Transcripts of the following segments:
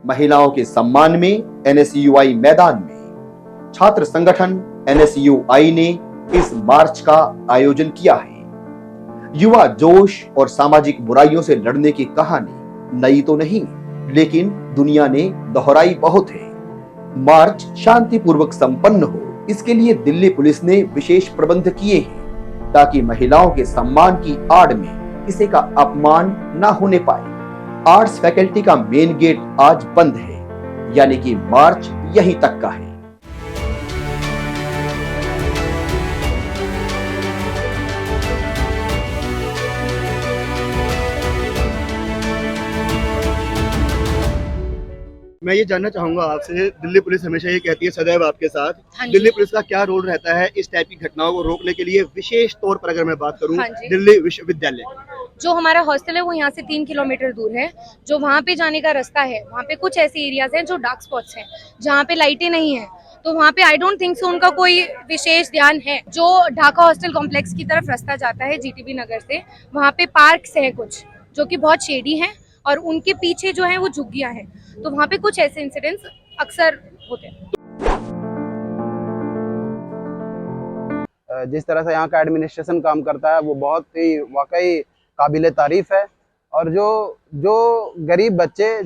महिलाओं के सम्मान में एनएसयूआई मैदान में छात्र संगठन एनएसयूआई ने इस मार्च का आयोजन किया है। युवा जोश और सामाजिक बुराइयों से लड़ने की कहानी नई तो नहीं, लेकिन दुनिया ने दोहराई बहुत है। मार्च शांतिपूर्वक संपन्न हो, इसके लिए दिल्ली पुलिस ने विशेष प्रबंध किए हैं ताकि महिलाओं के सम्मान की आड़ में किसी का अपमान न होने पाए। आर्ट्स फैकल्टी का मेन गेट आज बंद है, यानी कि मार्च यहीं तक का है। मैं ये जानना चाहूंगा आपसे, दिल्ली पुलिस हमेशा ये कहती है सदैव आपके साथ। हाँ जी। दिल्ली पुलिस का क्या रोल रहता है इस टाइप की घटनाओं को रोकने के लिए? विशेष तौर पर अगर मैं बात करूं, हाँ जी। दिल्ली विश्वविद्यालय, जो हमारा हॉस्टल है वो यहाँ से 3 किलोमीटर दूर है। जो वहाँ पे जाने का रास्ता है, वहाँ पे कुछ ऐसे एरियाज हैं जो डार्क स्पॉट्स हैं, जहाँ पे लाइटें नहीं है, तो वहाँ पे आई डोंट थिंक सो उनका कोई विशेष ध्यान है। जो ढाका हॉस्टल कॉम्प्लेक्स की तरफ रास्ता जाता है जीटीबी नगर से, वहाँ पे पार्क्स है कुछ जो कि बहुत शेडी हैं, और उनके पीछे जो है वो झुग्गियाँ हैं, तो वहाँ पे कुछ ऐसे इंसिडेंट्स अक्सर होते हैं। जिस तरह से यहाँ का एडमिनिस्ट्रेशन काम करता है वो बहुत ही वाकई काबिले तारीफ है। और जो गरीब बच्चे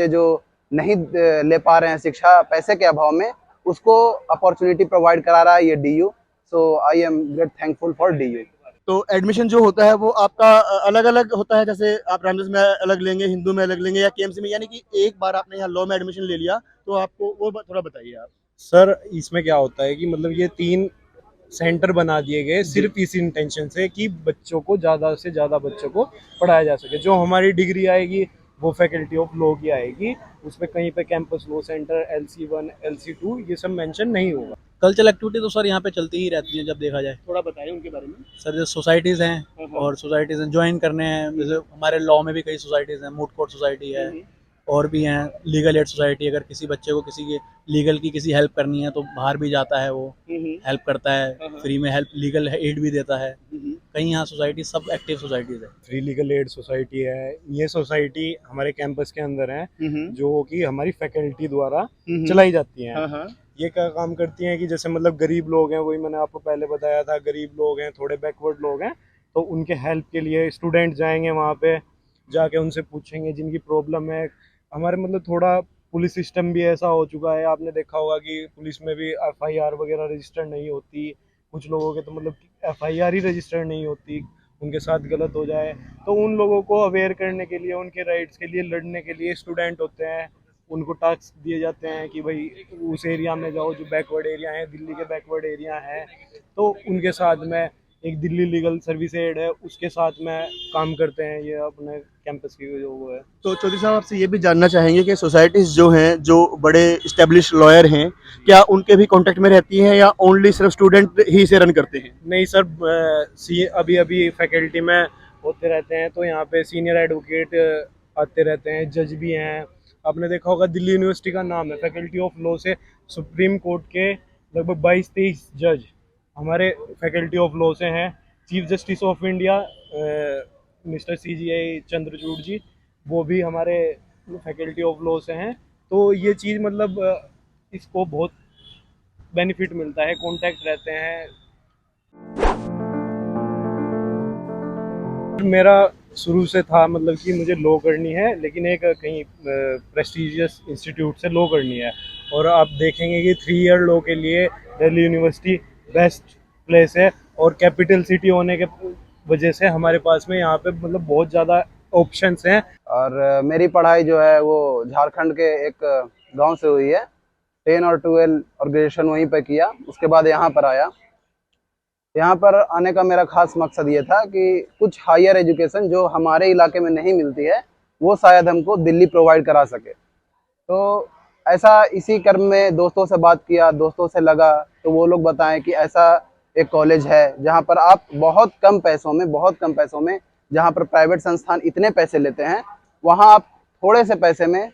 जो नहीं ले पा रहे हैं शिक्षा पैसे के अभाव में, उसको अपॉर्चुनिटी प्रोवाइड करा रहा है ये DU. So I am great thankful for DU. तो एडमिशन जो होता है वो आपका अलग अलग होता है, जैसे आप रामदास में अलग लेंगे, हिंदू में अलग लेंगे, या केएमसी में, यानी कि एक बार आपने यहाँ लॉ में एडमिशन ले लिया तो आपको वो थोड़ा बताइए आप। सर इसमें क्या होता है कि मतलब ये 3 सेंटर बना दिए गए सिर्फ इस इंटेंशन से कि बच्चों को ज़्यादा से ज़्यादा बच्चों को पढ़ाया जा सके। जो हमारी डिग्री आएगी वो फैकल्टी ऑफ लॉ की आएगी, उसमें कहीं पे campus law centre, LC1, LC2 ये सब मेंशन नहीं होगा। कल्चरल एक्टिविटी तो सर यहाँ पे चलती ही रहती है जब देखा जाए। थोड़ा बताइए उनके बारे में। सर जो सोसाइटीज़ हैं और सोसाइटीज़ ज्वाइन करने हैं, जैसे हमारे लॉ में भी कई सोसाइटीज़ हैं, मूट कोर्ट सोसाइटी है और भी हैं, लीगल एड सोसाइटी। अगर किसी बच्चे को किसी की लीगल की किसी हेल्प करनी है तो बाहर भी जाता है, वो हेल्प करता है, फ्री में हेल्प लीगल एड भी देता है। कई यहाँ सोसाइटी सब एक्टिव सोसाइटीज़ है। फ्री लीगल एड सोसाइटी है, ये सोसाइटी हमारे कैंपस के अंदर है जो कि हमारी फैकल्टी द्वारा चलाई जाती है। ये क्या काम करती हैं कि जैसे मतलब गरीब लोग हैं, वही मैंने आपको पहले बताया था, गरीब लोग हैं, थोड़े बैकवर्ड लोग हैं, तो उनके हेल्प के लिए स्टूडेंट जाएंगे वहाँ पे, जाके उनसे पूछेंगे जिनकी प्रॉब्लम है। हमारे मतलब थोड़ा पुलिस सिस्टम भी ऐसा हो चुका है, आपने देखा होगा कि पुलिस में भी FIR वगैरह रजिस्टर नहीं होती। कुछ लोगों के तो मतलब FIR ही रजिस्टर नहीं होती, उनके साथ गलत हो जाए तो उन लोगों को अवेयर करने के लिए, उनके राइट्स के लिए लड़ने के लिए स्टूडेंट होते हैं, उनको टास्क दिए जाते हैं कि भाई उस एरिया में जाओ जो बैकवर्ड एरिया है, दिल्ली के बैकवर्ड एरिया है, तो उनके साथ में एक दिल्ली लीगल सर्विस एड है, उसके साथ में काम करते हैं। ये अपने कैंपस की जो वो है। तो चौधरी साहब आपसे ये भी जानना चाहेंगे कि सोसाइटीज जो हैं, जो बड़े स्टेब्लिश लॉयर हैं, क्या उनके भी कांटेक्ट में रहती हैं या ओनली सिर्फ स्टूडेंट ही इसे रन करते हैं? नहीं सर, अभी फैकल्टी में होते रहते हैं, तो यहाँ पे सीनियर एडवोकेट आते रहते हैं, जज भी हैं। आपने देखा होगा दिल्ली यूनिवर्सिटी का नाम है, फैकल्टी ऑफ लॉ से सुप्रीम कोर्ट के लगभग 22-23 जज हमारे फैकल्टी ऑफ लॉ से हैं। Chief justice of India mister CGI Chandrachud ji, वो भी हमारे फैकल्टी ऑफ लॉ से हैं। तो ये चीज़ मतलब इसको बहुत बेनिफिट मिलता है, कांटेक्ट रहते हैं। मेरा शुरू से था मतलब कि मुझे लॉ करनी है, लेकिन एक कहीं प्रेस्टिजियस इंस्टीट्यूट से लॉ करनी है। और आप देखेंगे कि 3 ईयर लॉ के लिए दिल्ली यूनिवर्सिटी बेस्ट प्लेस है, और कैपिटल सिटी होने के वजह से हमारे पास में यहाँ पे मतलब बहुत ज़्यादा ऑप्शंस हैं। और मेरी पढ़ाई जो है वो झारखंड के एक गांव से हुई है। 10 और 12 और ग्रेजुएशन वहीं पे किया, उसके बाद यहाँ पर आया। यहाँ पर आने का मेरा खास मकसद ये था कि कुछ हायर एजुकेशन जो हमारे इलाके में नहीं मिलती है वो शायद हमको दिल्ली प्रोवाइड करा सके। तो ऐसा इसी क्रम में दोस्तों से बात किया, दोस्तों से लगा तो वो लोग बताएं कि ऐसा एक कॉलेज है जहाँ पर आप बहुत कम पैसों में जहाँ पर प्राइवेट संस्थान इतने पैसे लेते हैं, वहाँ आप थोड़े से पैसे में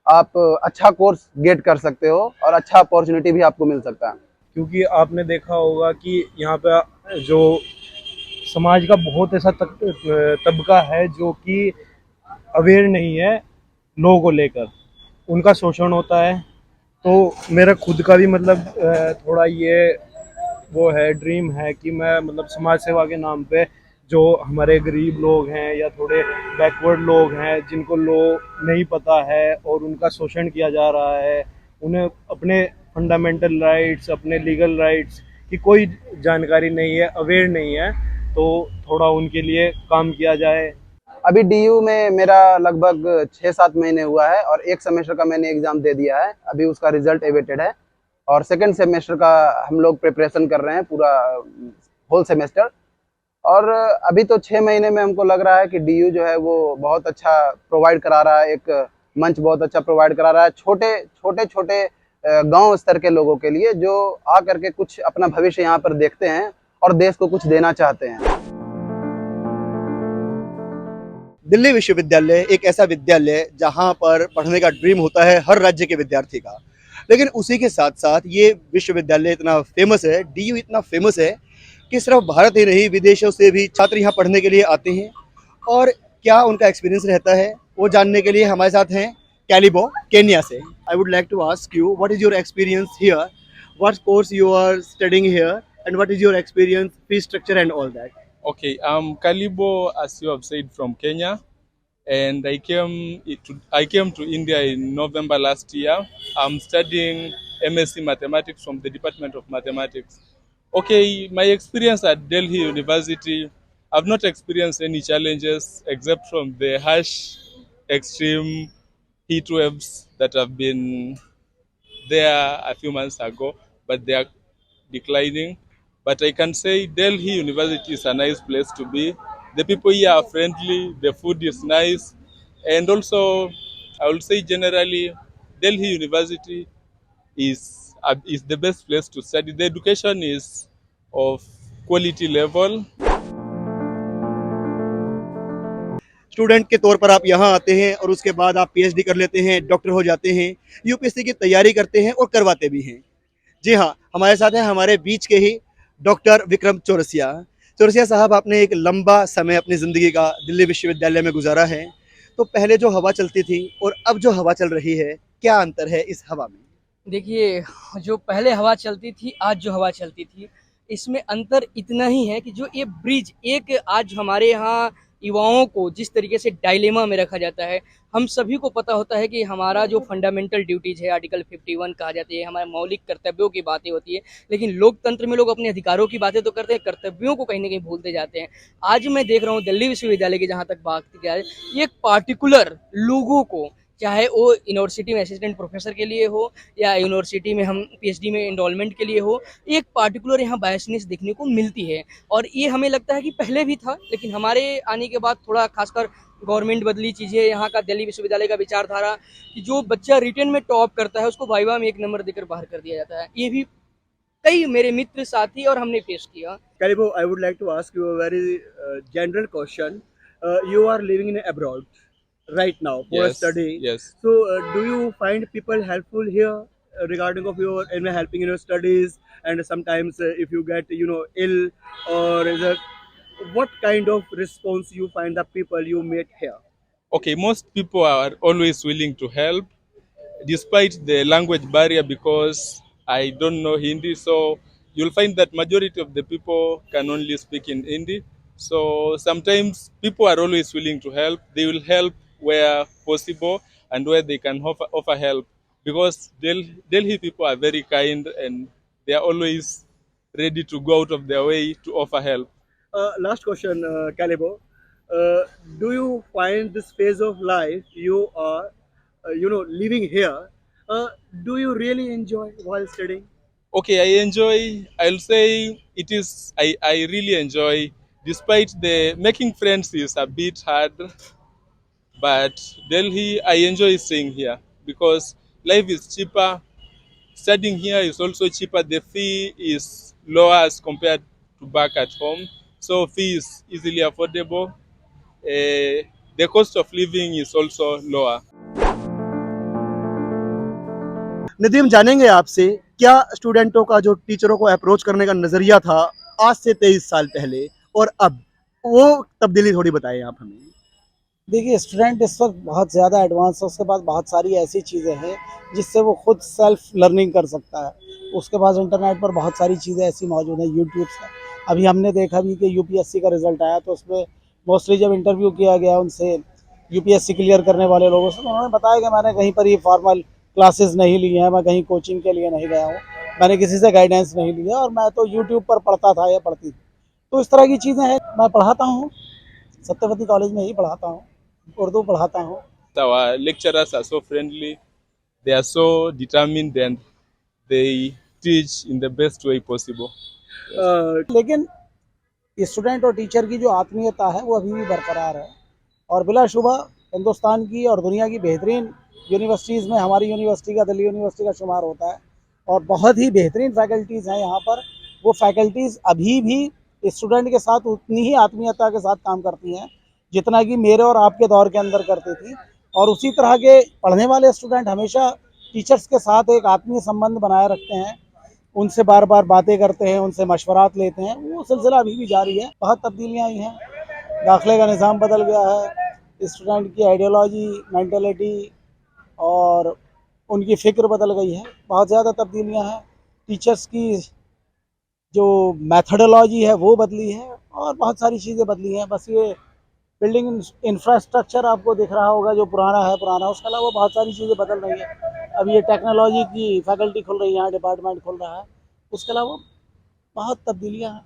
आप अच्छा कोर्स गेट कर सकते हो और अच्छा अपॉर्चुनिटी भी आपको मिल सकता है। क्योंकि आपने देखा होगा कि यहाँ पे जो समाज का बहुत ऐसा तबका है जो कि अवेयर नहीं है लोगों को लेकर उनका शोषण होता है। तो मेरा खुद का भी मतलब थोड़ा ये वो है, ड्रीम है कि मैं मतलब समाज सेवा के नाम पे जो हमारे गरीब लोग हैं या थोड़े बैकवर्ड लोग हैं जिनको नहीं पता है और उनका शोषण किया जा रहा है, उन्हें अपने फंडामेंटल राइट्स, अपने लीगल राइट्स की कोई जानकारी नहीं है, अवेयर नहीं है, तो थोड़ा उनके लिए काम किया जाए। अभी डीयू में मेरा लगभग 6-7 महीने हुआ है और एक सेमेस्टर का मैंने एग्जाम दे दिया है, अभी उसका रिजल्ट एवेटेड है और सेकंड सेमेस्टर का हम लोग प्रिपरेशन कर रहे हैं पूरा होल सेमेस्टर। और अभी तो 6 महीने में हमको लग रहा है कि डीयू जो है वो बहुत अच्छा प्रोवाइड करा रहा है, एक मंच बहुत अच्छा प्रोवाइड करा रहा है छोटे गांव स्तर के लोगों के लिए जो आ करके कुछ अपना भविष्य यहाँ पर देखते हैं और देश को कुछ देना चाहते हैं। दिल्ली विश्वविद्यालय एक ऐसा विद्यालय जहां पर पढ़ने का ड्रीम होता है हर राज्य के विद्यार्थी का, लेकिन उसी के साथ साथ ये विश्वविद्यालय इतना फेमस है, डीयू इतना फेमस है कि सिर्फ भारत ही नहीं विदेशों से भी छात्र यहाँ पढ़ने के लिए आते हैं। और क्या उनका एक्सपीरियंस रहता है वो जानने के लिए हमारे साथ हैं कैलिबो केन्या से। I would like to ask you what is your experience here, what course you are studying here and what is your experience, fee structure and all that. Okay, I'm Kalibo, as you have said, from Kenya, and I came to India in November last year. I'm studying MSc Mathematics from the Department of Mathematics. Okay, my experience at Delhi University, I've not experienced any challenges except from the harsh, extreme heat waves that have been there a few months ago, but they are declining. But I can say Delhi University is a nice place to be. The people here are friendly, the food is nice, and also I will say generally Delhi University is the best place to study. The education is of quality level. Student के तौर पर आप यहाँ आते हैं और उसके बाद आप पीएचडी कर लेते हैं, डॉक्टर हो जाते हैं, यूपीएससी की तैयारी करते हैं और करवाते भी हैं। जी हाँ, हमारे साथ हैं हमारे बीच के ही डॉक्टर विक्रम चौरसिया। चौरसिया साहब, आपने एक लंबा समय अपनी ज़िंदगी का दिल्ली विश्वविद्यालय में गुजारा है, तो पहले जो हवा चलती थी और अब जो हवा चल रही है, क्या अंतर है इस हवा में? देखिए, जो पहले हवा चलती थी, आज जो हवा चलती थी, इसमें अंतर इतना ही है कि जो ये ब्रिज एक आज हमारे यहाँ युवाओं को जिस तरीके से डायलेमा में रखा जाता है, हम सभी को पता होता है कि हमारा जो फंडामेंटल ड्यूटीज़ है, आर्टिकल 51 कहा जाती है, हमारे मौलिक कर्तव्यों की बातें होती है, लेकिन लोकतंत्र में लोग अपने अधिकारों की बातें तो करते हैं, कर्तव्यों को कहीं न कहीं भूलते जाते हैं। आज मैं देख रहा हूँ दिल्ली विश्वविद्यालय की जहाँ तक बात की जाए, ये एक पार्टिकुलर लोगों को, चाहे वो यूनिवर्सिटी में असिस्टेंट प्रोफेसर के लिए हो या यूनिवर्सिटी में हम पीएचडी में एनरोलमेंट के लिए हो, एक पार्टिकुलर यहाँ बायसनेस देखने को मिलती है। और ये हमें लगता है कि पहले भी था, लेकिन हमारे आने के बाद थोड़ा खासकर गवर्नमेंट बदली, चीज़ें यहाँ का दिल्ली विश्वविद्यालय का विचारधारा कि जो बच्चा रिटन में टॉप करता है उसको वाइवा में 1 नंबर देकर बाहर कर दिया जाता है। ये भी कई मेरे मित्र साथी और हमने पेश किया। कैलिबो, I would like to ask you a very general question. You are living in abroad right now for Yes, study. yes. So, do you find people helpful here regarding of your in helping in your studies? And sometimes if you get ill or what kind of response you find the people you meet here? Okay, most people are always willing to help despite the language barrier because I don't know Hindi. So you'll find that majority of the people can only speak in Hindi. So sometimes people are always willing to help. They will help where possible and where they can offer help because Delhi people are very kind and they are always ready to go out of their way to offer help. Last question, Calibo. Do you find this phase of life you are, living here? Do you really enjoy while studying? Okay, I'll say I really enjoy, despite the making friends is a bit hard, but Delhi, I enjoy staying here because life is cheaper. Studying here is also cheaper. The fee is lower as compared to back at home. So fee is easily affordable. The cost of living is also lower. Nadeem, जानेंगे आपसे क्या स्टूडेंटों का जो टीचरों को approach करने का नजरिया था आज से 23 साल पहले और अब, वो तब्दीली थोड़ी बताएं आप हमें। देखिए स्टूडेंट इस वक्त बहुत ज़्यादा एडवांस है, उसके पास बहुत सारी ऐसी चीज़ें हैं जिससे वो खुद सेल्फ लर्निंग कर सकता है। उसके पास इंटरनेट पर बहुत सारी चीज़ें ऐसी मौजूद हैं यूट्यूब से। अभी हमने देखा भी कि यूपीएससी का रिजल्ट आया तो उसमें मोस्टली जब इंटरव्यू किया गया उनसे यूपीएससी क्लियर करने वाले लोगों से, तो उन्होंने बताया कि मैंने कहीं पर ही फॉर्मल क्लासेस नहीं ली हैं, मैं कहीं कोचिंग के लिए नहीं गया हूँ, मैंने किसी से गाइडेंस नहीं लिया और मैं तो यूट्यूब पर पढ़ता था या पढ़ती थी। तो इस तरह की चीज़ें हैं। मैं पढ़ाता हूँ, सत्यवती कॉलेज में ही पढ़ाता हूँ, उर्दू पढ़ाता हूँ। Our lecturers are so friendly, they are so determined, and they teach in the best way possible. लेकिन स्टूडेंट और टीचर की जो आत्मीयता है वो अभी भी बरकरार है और बिलाशुबा हिंदुस्तान की और दुनिया की बेहतरीन यूनिवर्सिटीज़ में हमारी यूनिवर्सिटी का दिल्ली यूनिवर्सिटी का शुमार होता है और बहुत ही बेहतरीन फैकल्टीज़ हैं यहाँ पर। वो फैकल्टीज़ अभी भी स्टूडेंट के साथ उतनी ही आत्मीयता के साथ काम करती हैं जितना कि मेरे और आपके दौर के अंदर करती थी, और उसी तरह के पढ़ने वाले स्टूडेंट हमेशा टीचर्स के साथ एक आत्मीय संबंध बनाए रखते हैं, उनसे बार बार बातें करते हैं, उनसे मशवरात लेते हैं। वो सिलसिला अभी भी जारी है। बहुत तब्दीलियाँ आई हैं, दाखिले का निज़ाम बदल गया है, स्टूडेंट की आइडियोलॉजी, मेंटलिटी और उनकी फ़िक्र बदल गई है। बहुत ज़्यादा तब्दीलियाँ हैं। टीचर्स की जो मैथडोलॉजी है वो बदली है और बहुत सारी चीज़ें बदली हैं। बस ये बिल्डिंग इंफ्रास्ट्रक्चर आपको दिख रहा होगा जो पुराना है पुराना, उसके अलावा बहुत सारी चीज़ें बदल रही हैं। अब ये टेक्नोलॉजी की फैकल्टी खुल रही है, यहाँ डिपार्टमेंट खुल रहा है, उसके अलावा बहुत तब्दीलियाँ हैं।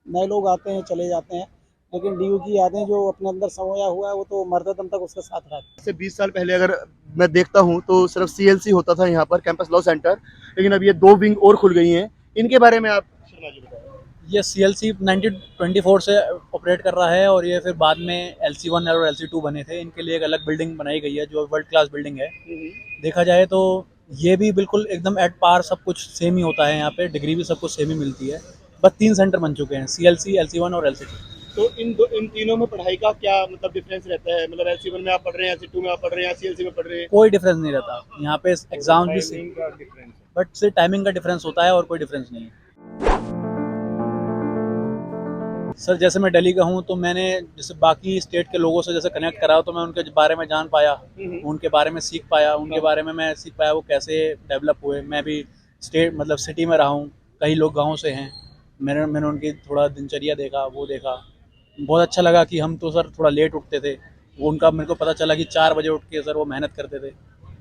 नए लोग आते हैं चले जाते हैं, लेकिन डीयू की यादें जो अपने अंदर समोया हुआ है वो तो मरते दम तक उसके साथ रहती है। से 20 साल पहले अगर मैं देखता हूँ तो सिर्फ सीएलसी होता था यहाँ पर, कैंपस लॉ सेंटर, लेकिन अब ये 2 विंग और खुल गई हैं। इनके बारे में आप शर्मा जी बताएं। ये CLC 1924 से ऑपरेट कर रहा है और ये फिर बाद में LC1 और LC2 बने थे। इनके लिए एक अलग बिल्डिंग बनाई गई है जो वर्ल्ड क्लास बिल्डिंग है। देखा जाए तो ये भी बिल्कुल एकदम एट पार, सब कुछ सेम ही होता है यहाँ पे, डिग्री भी सब कुछ सेम ही मिलती है। बस 3 सेंटर बन चुके हैं, CLC, LC1 और LC2। तो इन तीनों में पढ़ाई का क्या मतलब डिफरेंस रहता है? मतलब LC1 में आप पढ़ रहे हैं, LC2 में आप पढ़ रहे हैं, CLC में पढ़ रहे हैं? कोई डिफरेंस नहीं रहता यहाँ पे, एग्जाम भी सेम, बट सिर्फ टाइमिंग का डिफरेंस होता है और कोई डिफरेंस नहीं है। सर जैसे मैं दिल्ली का हूँ तो मैंने जैसे बाकी स्टेट के लोगों से जैसे कनेक्ट करा तो मैं उनके बारे में जान पाया, उनके बारे में सीख पाया, उनके बारे में मैं सीख पाया वो कैसे डेवलप हुए। मैं भी स्टेट मतलब सिटी में रहा हूँ, कई लोग गाँव से हैं, मैंने उनकी थोड़ा दिनचर्या देखा, वो देखा, बहुत अच्छा लगा कि हम तो सर थोड़ा लेट उठते थे, वो उनका मेरे को पता चला कि 4 बजे उठ के सर वो मेहनत करते थे।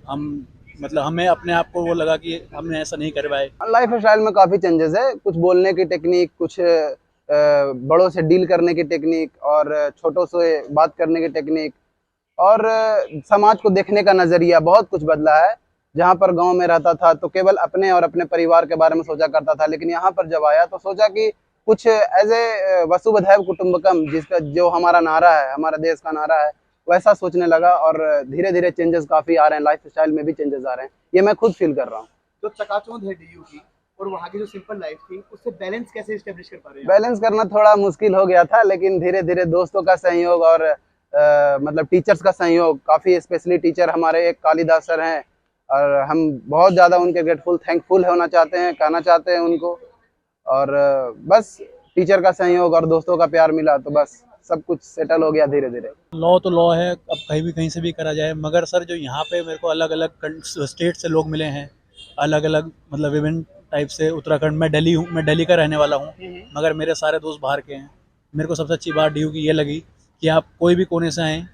हम मतलब हमें अपने आप को वो लगा कि हमने ऐसा नहीं कर पाए। लाइफ स्टाइल में काफ़ी चेंजेस है, कुछ बोलने की टेक्निक, कुछ बड़ों से डील करने की टेक्निक और छोटों से बात करने की टेक्निक और समाज को देखने का नज़रिया, बहुत कुछ बदला है। जहाँ पर गांव में रहता था तो केवल अपने और अपने परिवार के बारे में सोचा करता था, लेकिन यहाँ पर जब आया तो सोचा कि कुछ एज ए वसुधैव कुटुंबकम, जिसका जो हमारा नारा है, हमारा देश का नारा है, वैसा सोचने लगा और धीरे धीरे चेंजेस काफ़ी आ रहे हैं, लाइफ स्टाइल में भी चेंजेस आ रहे हैं, ये मैं खुद फील कर रहा हूँ। जो चकाचौंध है डीयू की और वहाँ की जो सिंपल लाइफ थी, उससे बैलेंस कैसे एस्टेब्लिश कर पा रहे हैं? बैलेंस करना थोड़ा मुश्किल हो गया था, लेकिन धीरे धीरे दोस्तों का सहयोग और मतलब टीचर्स का सहयोग, काफ़ी स्पेशली टीचर हमारे एक कालिदास सर हैं और हम बहुत ज़्यादा उनके ग्रेटफुल थैंकफुल होना चाहते हैं, कहना चाहते हैं उनको। और बस टीचर का सहयोग और दोस्तों का प्यार मिला तो बस सब कुछ सेटल हो गया धीरे धीरे। लॉ तो लॉ है, अब कहीं से भी करा जाए, मगर सर जो यहाँ पे मेरे को अलग अलग स्टेट से लोग मिले हैं, अलग अलग मतलब विभिन्न टाइप से। उत्तराखंड में दिल्ली हूँ, मैं दिल्ली का रहने वाला हूँ, मगर मेरे सारे दोस्त बाहर के हैं। मेरे को सबसे अच्छी बात डीयू की ये लगी कि आप कोई भी कोने से आएँ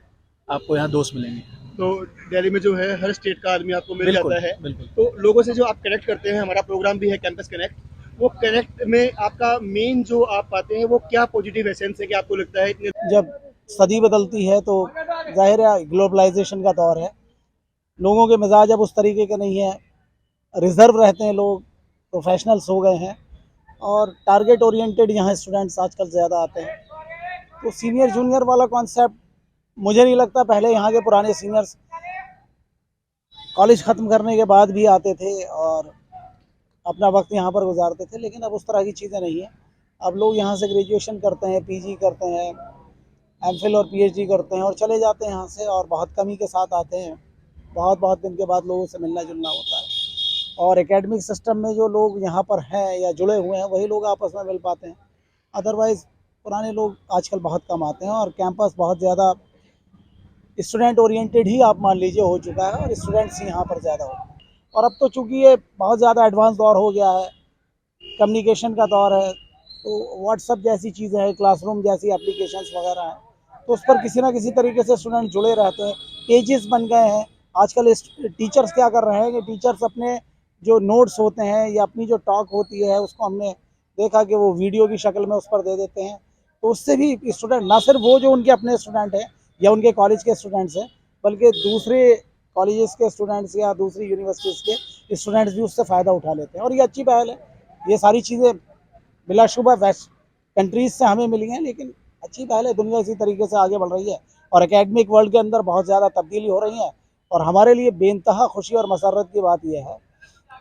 आपको यहाँ दोस्त मिलेंगे। तो दिल्ली में जो है हर स्टेट का आदमी आपको मिल बिल्कुल, जाता है। बिल्कुल। तो लोगों से जो आप कनेक्ट करते हैं, हमारा प्रोग्राम भी है कैंपस कनेक्ट, वो कनेक्ट में आपका मेन जो आप पाते हैं वो क्या पॉजिटिव एसेंस है कि आपको लगता है इतने? जब सदी बदलती है तो जाहिर है ग्लोबलाइजेशन का दौर है, लोगों के मिजाज अब उस तरीके के नहीं है, रिजर्व रहते हैं लोग, प्रोफेशनल्स हो गए हैं और टारगेट ओरिएंटेड यहाँ स्टूडेंट्स आजकल ज़्यादा आते हैं। तो सीनियर जूनियर वाला कॉन्सेप्ट मुझे नहीं लगता, पहले यहाँ के पुराने सीनियर्स कॉलेज ख़त्म करने के बाद भी आते थे और अपना वक्त यहाँ पर गुजारते थे, लेकिन अब उस तरह की चीज़ें नहीं हैं। अब लोग यहाँ से ग्रेजुएशन करते हैं, पीजी करते हैं, एमफिल और पीएचडी करते हैं और चले जाते हैं यहाँ से, और बहुत कमी के साथ आते हैं। बहुत दिन के बाद लोगों से मिलना जुलना होता है और एकेडमिक सिस्टम में जो लोग यहाँ पर हैं या जुड़े हुए हैं वही लोग आपस में मिल पाते हैं। अदरवाइज़ पुराने लोग आजकल बहुत कम आते हैं और कैंपस बहुत ज़्यादा स्टूडेंट ओरिएंटेड ही आप मान लीजिए हो चुका है और स्टूडेंट्स ही यहाँ पर ज़्यादा हो। और अब तो चूँकि ये बहुत ज़्यादा एडवांस दौर हो गया है, कम्युनिकेशन का दौर है, तो व्हाट्सअप जैसी चीज़ें हैं, क्लासरूम जैसी एप्लीकेशंस वगैरह हैं, तो उस पर किसी ना किसी तरीके से स्टूडेंट जुड़े रहते हैं। पेजेस बन गए हैं आजकल। टीचर्स क्या कर रहे हैं कि टीचर्स अपने जो नोट्स होते हैं या अपनी जो टॉक होती है उसको हमने देखा कि वो वीडियो की शक्ल में उस पर दे देते हैं, तो उससे भी स्टूडेंट, ना सिर्फ वो जो उनके अपने स्टूडेंट हैं या उनके कॉलेज के स्टूडेंट्स हैं, बल्कि दूसरे कॉलेजेस के स्टूडेंट्स या दूसरी यूनिवर्सिटीज़ के स्टूडेंट्स भी उससे फ़ायदा उठा लेते हैं। और ये अच्छी पहल है। ये सारी चीज़ें बिलाशुबा वेस्ट कंट्रीज़ से हमें मिली हैं, लेकिन अच्छी पहल है। दुनिया इसी तरीके से आगे बढ़ रही है और एकेडमिक वर्ल्ड के अंदर बहुत ज़्यादा तब्दीली हो रही है। और हमारे लिए बेइंतहा खुशी और मसर्रत की बात यह है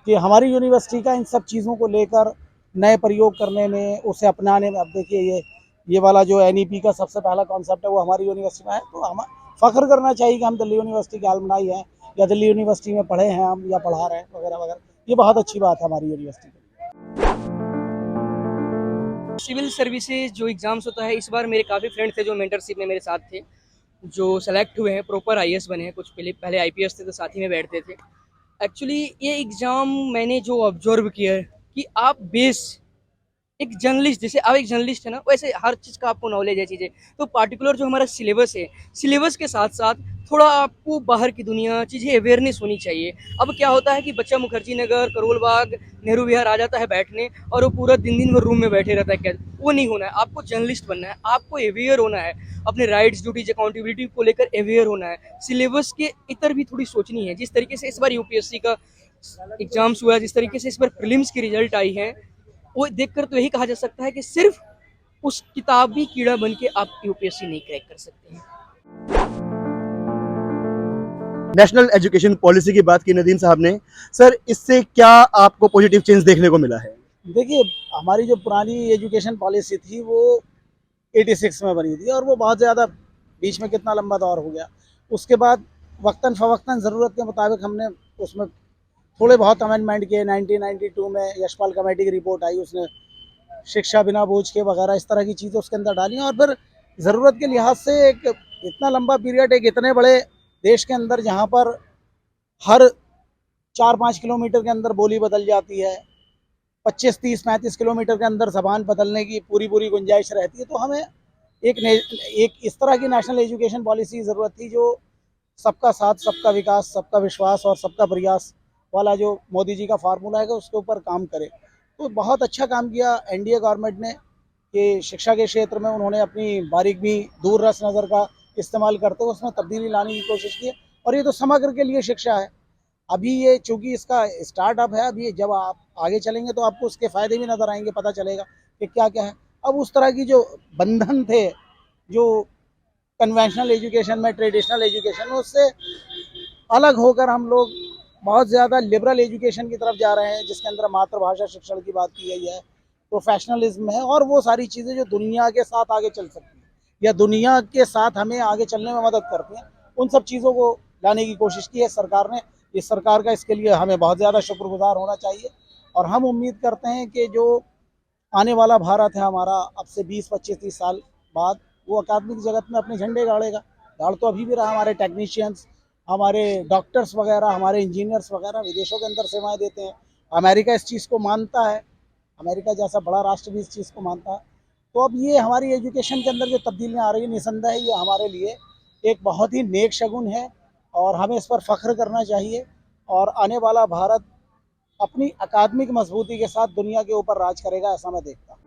कि हमारी यूनिवर्सिटी का इन सब चीज़ों को लेकर नए प्रयोग करने में, उसे अपनाने में, अब देखिए ये वाला जो NEP का सबसे पहला कॉन्सेप्ट है वो हमारी यूनिवर्सिटी में है, तो हम फ़ख्र करना चाहिए कि हम दिल्ली यूनिवर्सिटी के अलमनाई हैं या दिल्ली यूनिवर्सिटी में पढ़े हैं हम या पढ़ा रहे हैं वगैरह वगैरह। ये बहुत अच्छी बात है हमारी यूनिवर्सिटी के लिए। सिविल सर्विसेज जो एग्ज़ाम्स होता है, इस बार मेरे काफ़ी फ्रेंड थे जो मेंटरशिप में मेरे साथ थे, जो सेलेक्ट हुए हैं, प्रॉपर IAS बने हैं। कुछ पहले IPS थे तो साथ ही में बैठते थे। एक्चुअली ये एग्ज़ाम मैंने जो ऑब्जर्व किया है कि आप बेस एक जर्नलिस्ट, जैसे आप एक जर्नलिस्ट है ना, वैसे हर चीज़ का आपको नॉलेज है चीज़ें, तो पार्टिकुलर जो हमारा सिलेबस है, सिलेबस के साथ साथ थोड़ा आपको बाहर की दुनिया चीज़ें अवेयरनेस होनी चाहिए। अब क्या होता है कि बच्चा मुखर्जी नगर, करोल बाग, नेहरू विहार आ जाता है बैठने और वो पूरा दिन भर रूम में बैठे रहता है। क्या वो नहीं होना है, आपको जर्नलिस्ट बनना है, आपको अवेयर होना है, अपने राइट्स, ड्यूटीज, अकाउंटेबिलिटी को लेकर अवेयर होना है, सिलेबस के इतर भी थोड़ी सोचनी है। जिस तरीके से इस बार UPSC का एग्जाम्स हुआ है, जिस तरीके से इस बार प्रीलिम्स की रिजल्ट आई है, वो देखकर तो यही कहा जा सकता है कि सिर्फ उस किताबी कीड़ा बन के आप UPSC नहीं क्रैक कर सकते हैं। नेशनल एजुकेशन पॉलिसी की बात की नदीम साहब ने, सर इससे क्या आपको पॉजिटिव चेंज देखने को मिला है? देखिए, हमारी जो पुरानी एजुकेशन पॉलिसी थी वो 86 में बनी थी और वो बहुत ज़्यादा बीच में कितना लंबा दौर हो गया। उसके बाद वक्तन फ़वक्तन ज़रूरत के मुताबिक हमने उसमें थोड़े बहुत अमेंडमेंट किए। 1992 में यशपाल कमेटी की रिपोर्ट आई, उसने शिक्षा बिना बोझ के वगैरह इस तरह की चीज़ें उसके अंदर डाली और फिर ज़रूरत के लिहाज से एक इतना लंबा पीरियड, एक इतने बड़े देश के अंदर जहाँ पर हर 4-5 किलोमीटर के अंदर बोली बदल जाती है, 25, 30, 35 किलोमीटर के अंदर ज़बान बदलने की पूरी गुंजाइश रहती है, तो हमें एक इस तरह की नेशनल एजुकेशन पॉलिसी की ज़रूरत थी जो सबका साथ, सबका विकास, सबका विश्वास और सबका प्रयास वाला जो मोदी जी का फार्मूला है उसके ऊपर काम करे। तो बहुत अच्छा काम किया NDA गवर्नमेंट ने कि शिक्षा के क्षेत्र में उन्होंने अपनी बारीक भी दूर रस नज़र का इस्तेमाल करते हुए उसमें तब्दीली लाने की कोशिश की है। और ये तो समग्र के लिए शिक्षा है। अभी ये चूँकि इसका स्टार्टअप है, अभी जब आप आगे चलेंगे तो आपको उसके फ़ायदे भी नज़र आएंगे, पता चलेगा कि क्या क्या है। अब उस तरह की जो बंधन थे जो कन्वेंशनल एजुकेशन में, ट्रेडिशनल एजुकेशन में, उससे अलग होकर हम लोग बहुत ज़्यादा लिबरल एजुकेशन की तरफ जा रहे हैं, जिसके अंदर मातृभाषा शिक्षण की बात की गई है, प्रोफेशनलिज्म है और वो सारी चीज़ें जो दुनिया के साथ आगे चल सकती हैं या दुनिया के साथ हमें आगे चलने में मदद करती हैं, उन सब चीज़ों को लाने की कोशिश की है सरकार ने। इस सरकार का इसके लिए हमें बहुत ज़्यादा शुक्रगुजार होना चाहिए और हम उम्मीद करते हैं कि जो आने वाला भारत है हमारा, अब से 20, 25, 30 साल बाद, वो अकादमिक जगत में अपने झंडे गाड़ेगा। गाड़ तो अभी भी रहा। हमारे टेक्नीशियंस, हमारे डॉक्टर्स वगैरह, हमारे इंजीनियर्स वगैरह विदेशों के अंदर सेवाएं देते हैं। अमेरिका इस चीज़ को मानता है, अमेरिका जैसा बड़ा राष्ट्र भी इस चीज़ को मानता है। तो अब ये हमारी एजुकेशन के अंदर जो तब्दीलियाँ आ रही है, निसंदेह ये हमारे लिए एक बहुत ही नेक शगुन है और हमें इस पर फ़ख्र करना चाहिए। और आने वाला भारत अपनी अकादमिक मजबूती के साथ दुनिया के ऊपर राज करेगा, ऐसा मैं देखता हूँ।